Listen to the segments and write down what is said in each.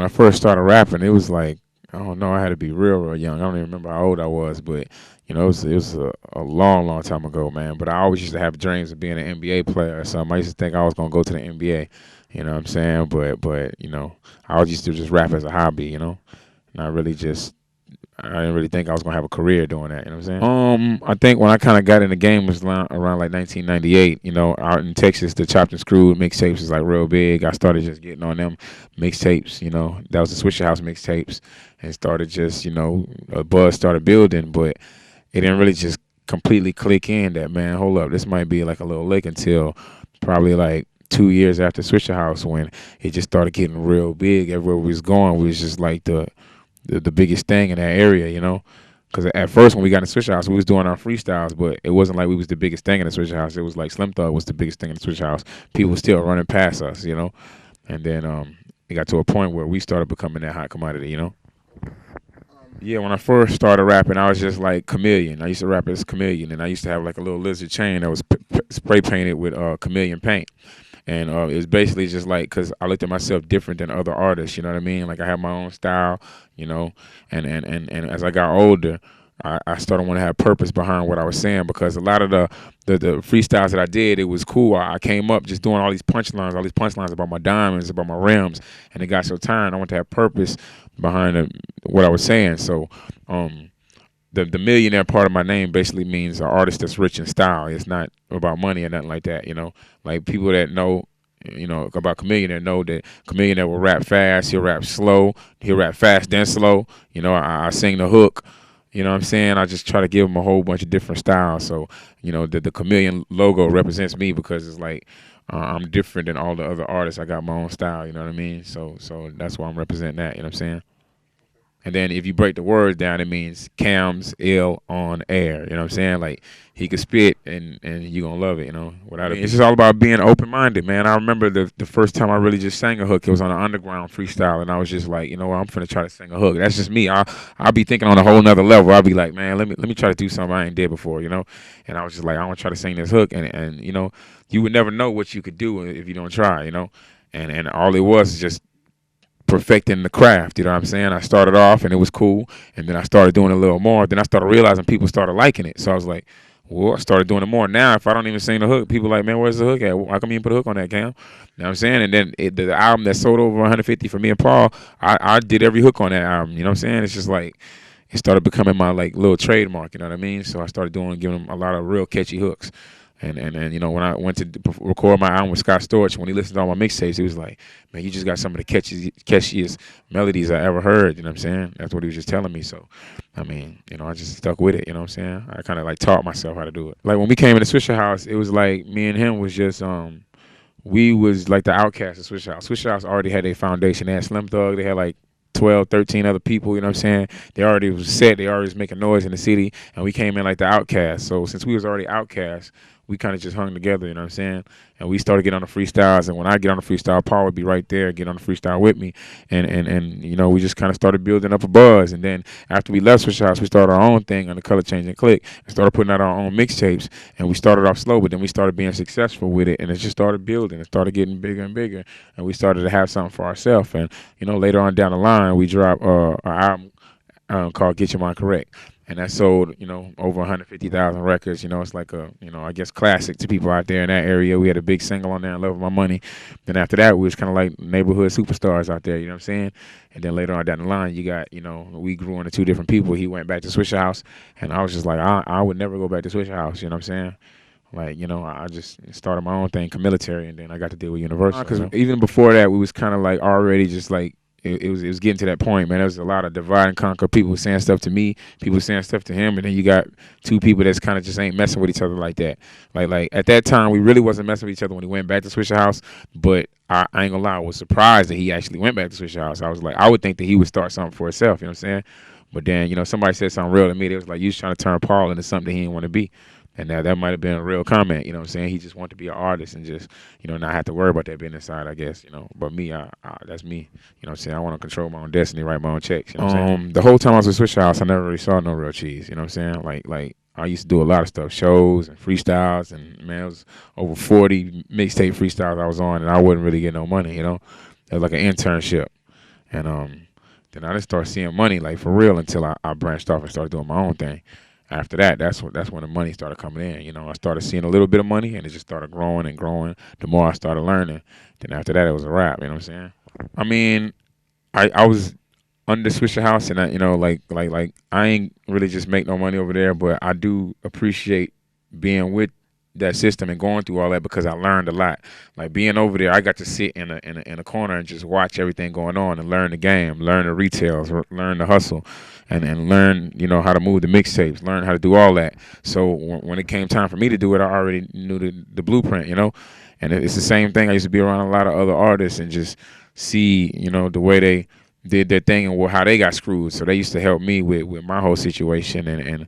when I first started rapping, it was like, I don't know, I had to be real young. I don't even remember how old I was, but it was a long time ago, man. But I always used to have dreams of being an NBA player or something. I used to think I was gonna go to the NBA. You know what I'm saying? But I always used to just rap as a hobby. Not really just I didn't really think I was gonna have a career doing that. You know what I'm saying? I think when I kind of got in the game was around like 1998. Out in Texas, the chopped and screwed mixtapes was like real big. I started just getting on them mixtapes. That was the Swisher House mixtapes, and started just a buzz started building, but it didn't really just completely click in that, man, hold up, this might be like a little lick, until probably like 2 years after Swisher House, when it just started getting real big. Everywhere we was going, we was just like the biggest thing in that area. Because at first when we got in the Swisher House, we was doing our freestyles, but it wasn't like we was the biggest thing in the Swisher House. It was like Slim Thug was the biggest thing in the Swisher House. People still running past us. And then it got to a point where we started becoming that hot commodity. Yeah, when I first started rapping, I was just like Chameleon. I used to rap as Chameleon, and I used to have like a little lizard chain that was spray painted with chameleon paint. And it was basically just like, because I looked at myself different than other artists, you know what I mean? Like, I have my own style, and as I got older, I started want to have purpose behind what I was saying, because a lot of the freestyles that I did, it was cool. I came up just doing all these punchlines about my diamonds, about my rims, and it got so tiring. I want to have purpose behind what I was saying. So the millionaire part of my name basically means an artist that's rich in style. It's not about money or nothing like that. Like people that know about Chamillionaire know that Chamillionaire will rap fast, he'll rap slow, he'll rap fast then slow. I sing the hook. You know what I'm saying? I just try to give him a whole bunch of different styles. So, the Chameleon logo represents me, because it's like I'm different than all the other artists. I got my own style, you know what I mean? So that's why I'm representing that, you know what I'm saying? And then if you break the words down, it means Cam's ill on air. You know what I'm saying? Like, he could spit, and you're going to love it. Without it's just all about being open-minded, man. I remember the first time I really just sang a hook, it was on an underground freestyle, and I was just like, you know what, I'm finna try to sing a hook. That's just me. I'll be thinking on a whole nother level. I'll be like, man, let me try to do something I ain't did before, And I was just like, I want to try to sing this hook, and you would never know what you could do if you don't try. And all it was is just perfecting the craft, you know what I'm saying? I started off and it was cool, and then I started doing a little more. Then I started realizing people started liking it, so I was like, well, I started doing it more. Now, if I don't even sing the hook, people are like, man, where's the hook at? How come you didn't put a hook on that, Cam? You know what I'm saying? And then the album that sold over 150 for me and Paul, I did every hook on that album. You know what I'm saying? It's just like, it started becoming my like little trademark. You know what I mean? So I started giving them a lot of real catchy hooks. And when I went to record my album with Scott Storch, when he listened to all my mixtapes, he was like, man, you just got some of the catchiest melodies I ever heard. You know what I'm saying? That's what he was just telling me. So, I mean, I just stuck with it. You know what I'm saying? I kind of like taught myself how to do it. Like, when we came in the Swisher House, it was like me and him was just we was like the outcast of Swisher House. Swisher House already had a foundation. They had Slim Thug. They had like 12, 13 other people, you know what I'm saying? They already was set. They already was making noise in the city, and we came in like the outcast. So since we was already outcast, we kind of just hung together, you know what I'm saying? And we started getting on the freestyles, and when I get on the freestyle, Paul would be right there, get on the freestyle with me, and we just kind of started building up a buzz. And then after we left Switch House, we started our own thing on the Color Change and Click, and started putting out our own mixtapes. And we started off slow, but then we started being successful with it, and it just started building. It started getting bigger and bigger, and we started to have something for ourselves. And later on down the line, we dropped our album called Get Your Mind Correct. And that sold, over 150,000 records. It's like a, I guess classic to people out there in that area. We had a big single on there, Love My Money. Then after that, we was kind of like neighborhood superstars out there, you know what I'm saying? And then later on down the line, you got, we grew into two different people. He went back to Swisher House, and I was just like, I would never go back to Swisher House, you know what I'm saying? Like, I just started my own thing, Chamillionaire, and then I got to deal with Universal. Because even before that, we was kind of like already just like, it was getting to that point, man. There was a lot of divide and conquer. People saying stuff to me, people saying stuff to him, and then you got two people that's kind of just ain't messing with each other like that. Like at that time, we really wasn't messing with each other when he went back to Swisher House. But I ain't gonna lie, I was surprised that he actually went back to Swisher House. I was like, I would think that he would start something for himself. You know what I'm saying? But then, somebody said something real to me. They was like, you was trying to turn Paul into something he didn't want to be. And now that might have been a real comment, you know what I'm saying? He just wanted to be an artist and just, not have to worry about that business side, I guess, But me, that's me, you know what I'm saying? I want to control my own destiny, write my own checks, you know what I'm saying? The whole time I was with Switch House, I never really saw no real cheese, you know what I'm saying? Like I used to do a lot of stuff, shows and freestyles, and man, it was over 40 mixtape freestyles I was on, and I wouldn't really get no money, It was like an internship. And then I just started seeing money like for real until I branched off and started doing my own thing. After that, that's when the money started coming in. You know, I started seeing a little bit of money, and it just started growing and growing. The more I started learning, then after that, it was a wrap. You know what I'm saying? I mean, I was under Swisher House, and like I ain't really just make no money over there, but I do appreciate being with that system and going through all that because I learned a lot. Like being over there, I got to sit in a corner and just watch everything going on and learn the game, learn the retails, learn the hustle, and learn how to move the mixtapes, learn how to do all that. So when it came time for me to do it, I already knew the blueprint, And it's the same thing. I used to be around a lot of other artists and just see the way they did their thing and how they got screwed. So they used to help me with my whole situation and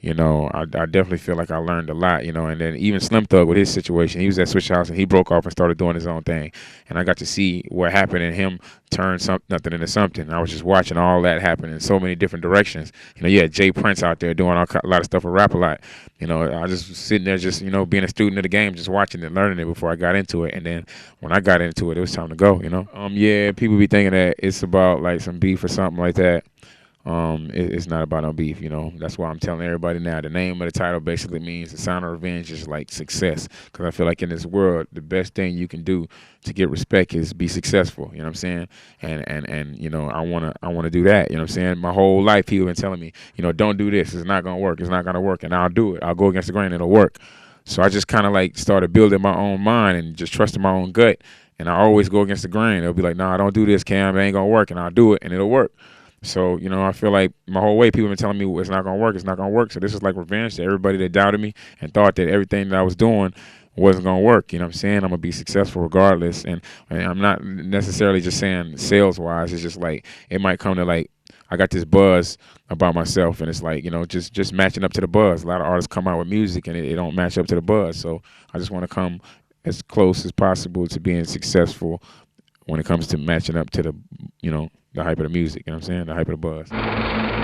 I definitely feel like I learned a lot, and then even Slim Thug with his situation, he was at Switch House and he broke off and started doing his own thing. And I got to see what happened and him turn nothing into something. I was just watching all that happen in so many different directions. You had Jay Prince out there doing a lot of stuff with Rap a Lot. I just was sitting there just, being a student of the game, just watching it, learning it before I got into it. And then when I got into it, it was time to go. Yeah, people be thinking that it's about like some beef or something like that. It's not about no beef, That's why I'm telling everybody now. The name of the title basically means the sound of revenge is like success. Because I feel like in this world, the best thing you can do to get respect is be successful. You know what I'm saying? And I wanna do that. You know what I'm saying? My whole life, people been telling me, don't do this. It's not gonna work. It's not gonna work. And I'll do it. I'll go against the grain. It'll work. So I just kind of like started building my own mind and just trusting my own gut. And I always go against the grain. They'll be like, nah, don't do this, Cam. It ain't gonna work. And I'll do it, and it'll work. So, I feel like my whole way people have been telling me it's not going to work, it's not going to work. So this is like revenge to everybody that doubted me and thought that everything that I was doing wasn't going to work. You know what I'm saying? I'm going to be successful regardless. And I'm not necessarily just saying sales-wise. It's just like it might come to like I got this buzz about myself, and it's like, just matching up to the buzz. A lot of artists come out with music, and it don't match up to the buzz. So I just want to come as close as possible to being successful when it comes to matching up to the hype of the music, you know what I'm saying? The hype of the buzz.